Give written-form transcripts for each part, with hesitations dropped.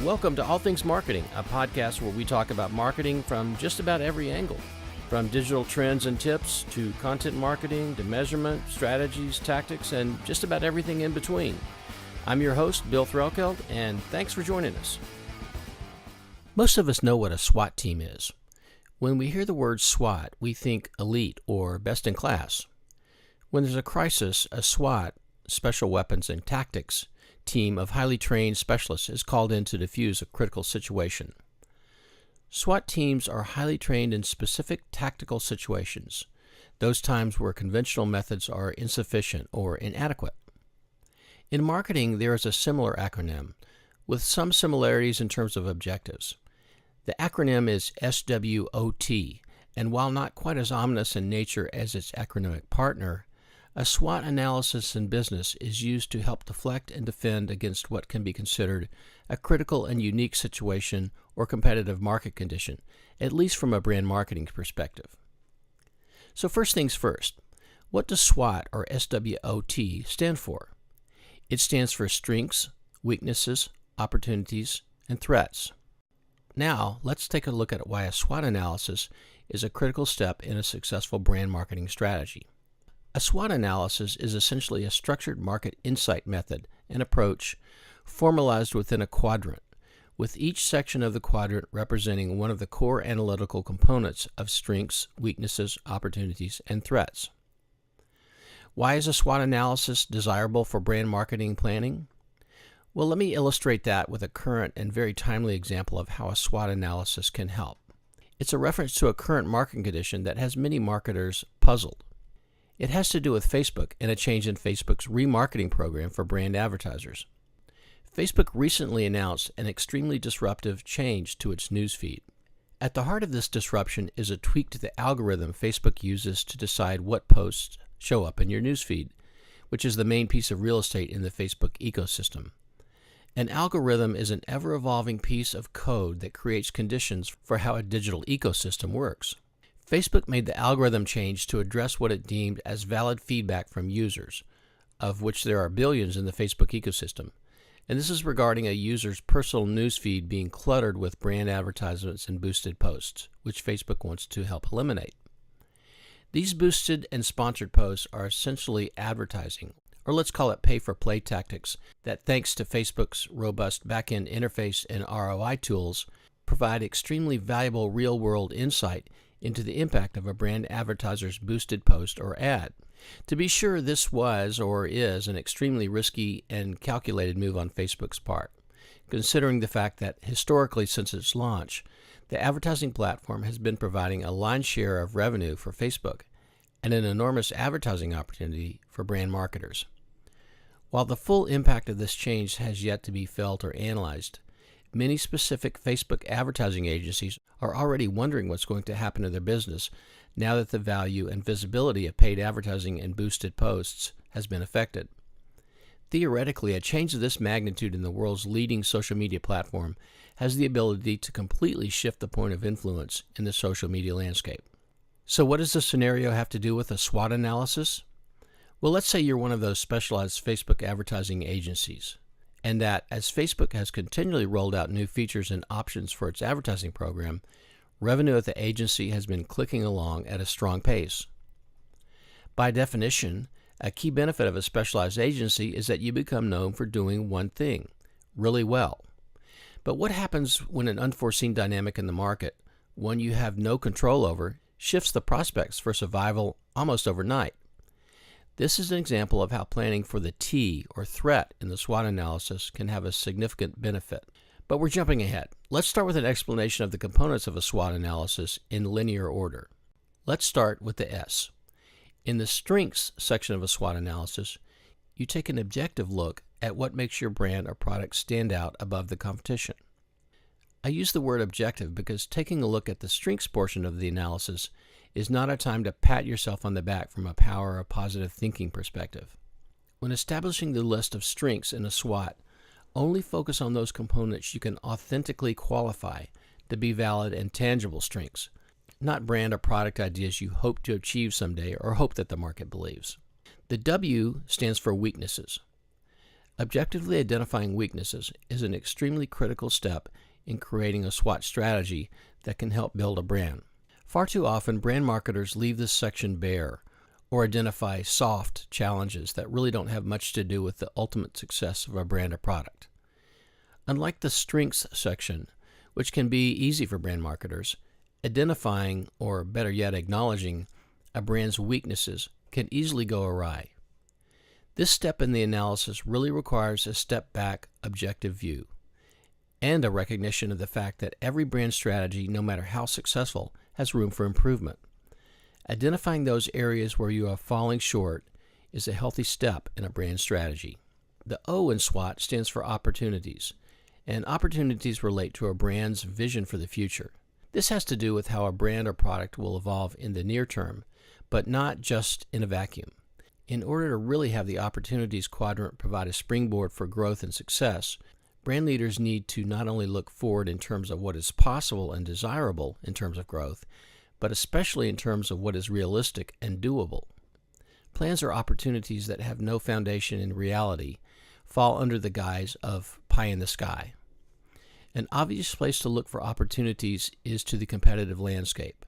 Welcome to All Things Marketing, a podcast where we talk about marketing from just about every angle. From digital trends and tips, to content marketing, to measurement, strategies, tactics, and just about everything in between. I'm your host, Bill Threlkeld, and thanks for joining us. Most of us know what a SWOT team is. When we hear the word SWOT, we think elite or best in class. When there's a crisis, a SWAT, Special Weapons and Tactics, team of highly trained specialists is called in to defuse a critical situation. SWOT teams are highly trained in specific tactical situations, those times where conventional methods are insufficient or inadequate. In marketing, there is a similar acronym, with some similarities in terms of objectives. The acronym is SWOT, and while not quite as ominous in nature as its acronymic partner, a SWOT analysis in business is used to help deflect and defend against what can be considered a critical and unique situation or competitive market condition, at least from a brand marketing perspective. So first things first, what does SWOT or SWOT stand for? It stands for strengths, weaknesses, opportunities, and threats. Now, let's take a look at why a SWOT analysis is a critical step in a successful brand marketing strategy. A SWOT analysis is essentially a structured market insight method and approach formalized within a quadrant, with each section of the quadrant representing one of the core analytical components of strengths, weaknesses, opportunities, and threats. Why is a SWOT analysis desirable for brand marketing planning? Well, let me illustrate that with a current and very timely example of how a SWOT analysis can help. It's a reference to a current market condition that has many marketers puzzled. It has to do with Facebook and a change in Facebook's remarketing program for brand advertisers. Facebook recently announced an extremely disruptive change to its newsfeed. At the heart of this disruption is a tweak to the algorithm Facebook uses to decide what posts show up in your newsfeed, which is the main piece of real estate in the Facebook ecosystem. An algorithm is an ever-evolving piece of code that creates conditions for how a digital ecosystem works. Facebook made the algorithm change to address what it deemed as valid feedback from users, of which there are billions in the Facebook ecosystem. And this is regarding a user's personal newsfeed being cluttered with brand advertisements and boosted posts, which Facebook wants to help eliminate. These boosted and sponsored posts are essentially advertising, or let's call it pay-for-play tactics, that thanks to Facebook's robust back-end interface and ROI tools, provide extremely valuable real-world insight into the impact of a brand advertiser's boosted post or ad. To be sure, this was or is an extremely risky and calculated move on Facebook's part, considering the fact that historically since its launch, the advertising platform has been providing a lion's share of revenue for Facebook and an enormous advertising opportunity for brand marketers. While the full impact of this change has yet to be felt or analyzed, many specific Facebook advertising agencies are already wondering what's going to happen to their business now that the value and visibility of paid advertising and boosted posts has been affected. Theoretically, a change of this magnitude in the world's leading social media platform has the ability to completely shift the point of influence in the social media landscape. So what does this scenario have to do with a SWOT analysis? Well, let's say you're one of those specialized Facebook advertising agencies, and that as Facebook has continually rolled out new features and options for its advertising program, revenue at the agency has been clicking along at a strong pace. By definition, a key benefit of a specialized agency is that you become known for doing one thing really well. But what happens when an unforeseen dynamic in the market, one you have no control over, shifts the prospects for survival almost overnight? This is an example of how planning for the T, or threat, in the SWOT analysis can have a significant benefit. But we're jumping ahead. Let's start with an explanation of the components of a SWOT analysis in linear order. Let's start with the S. In the strengths section of a SWOT analysis, you take an objective look at what makes your brand or product stand out above the competition. I use the word objective because taking a look at the strengths portion of the analysis is not a time to pat yourself on the back from a power or positive thinking perspective. When establishing the list of strengths in a SWOT, only focus on those components you can authentically qualify to be valid and tangible strengths, not brand or product ideas you hope to achieve someday or hope that the market believes. The W stands for weaknesses. Objectively identifying weaknesses is an extremely critical step in creating a SWOT strategy that can help build a brand. Far too often, brand marketers leave this section bare or identify soft challenges that really don't have much to do with the ultimate success of a brand or product. Unlike the strengths section, which can be easy for brand marketers, identifying, or better yet, acknowledging a brand's weaknesses can easily go awry. This step in the analysis really requires a step back, objective view, and a recognition of the fact that every brand strategy, no matter how successful, has room for improvement. Identifying those areas where you are falling short is a healthy step in a brand strategy. The O in SWOT stands for opportunities, and opportunities relate to a brand's vision for the future. This has to do with how a brand or product will evolve in the near term, but not just in a vacuum. In order to really have the opportunities quadrant provide a springboard for growth and success, brand leaders need to not only look forward in terms of what is possible and desirable in terms of growth, but especially in terms of what is realistic and doable. Plans or opportunities that have no foundation in reality fall under the guise of pie in the sky. An obvious place to look for opportunities is to the competitive landscape.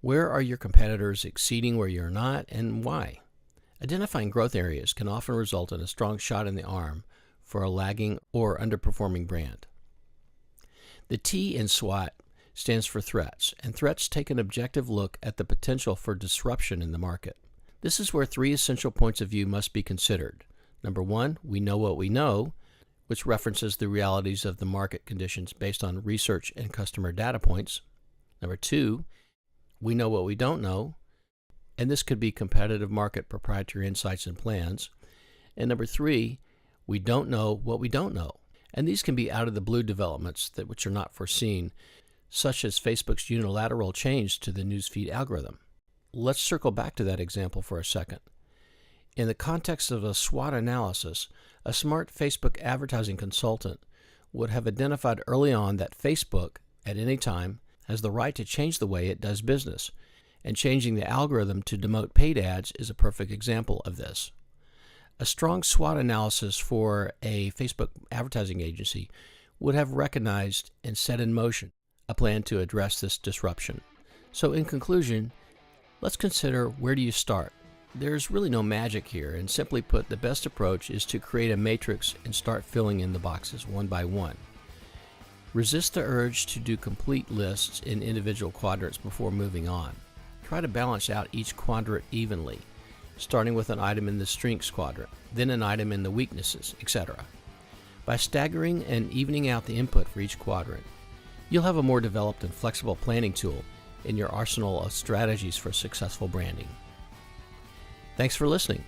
Where are your competitors exceeding where you're not, and why? Identifying growth areas can often result in a strong shot in the arm for a lagging or underperforming brand. The T in SWOT stands for threats, and threats take an objective look at the potential for disruption in the market. This is where three essential points of view must be considered. Number one, we know what we know, which references the realities of the market conditions based on research and customer data points. Number two, we know what we don't know, and this could be competitive market proprietary insights and plans. And number three, we don't know what we don't know. And these can be out of the blue developments which are not foreseen, such as Facebook's unilateral change to the newsfeed algorithm. Let's circle back to that example for a second. In the context of a SWOT analysis, a smart Facebook advertising consultant would have identified early on that Facebook, at any time, has the right to change the way it does business, and changing the algorithm to demote paid ads is a perfect example of this. A strong SWOT analysis for a Facebook advertising agency would have recognized and set in motion a plan to address this disruption. So in conclusion, let's consider, where do you start? There's really no magic here, and simply put, the best approach is to create a matrix and start filling in the boxes one by one. Resist the urge to do complete lists in individual quadrants before moving on. Try to balance out each quadrant evenly, starting with an item in the strengths quadrant, then an item in the weaknesses, etc. By staggering and evening out the input for each quadrant, you'll have a more developed and flexible planning tool in your arsenal of strategies for successful branding. Thanks for listening.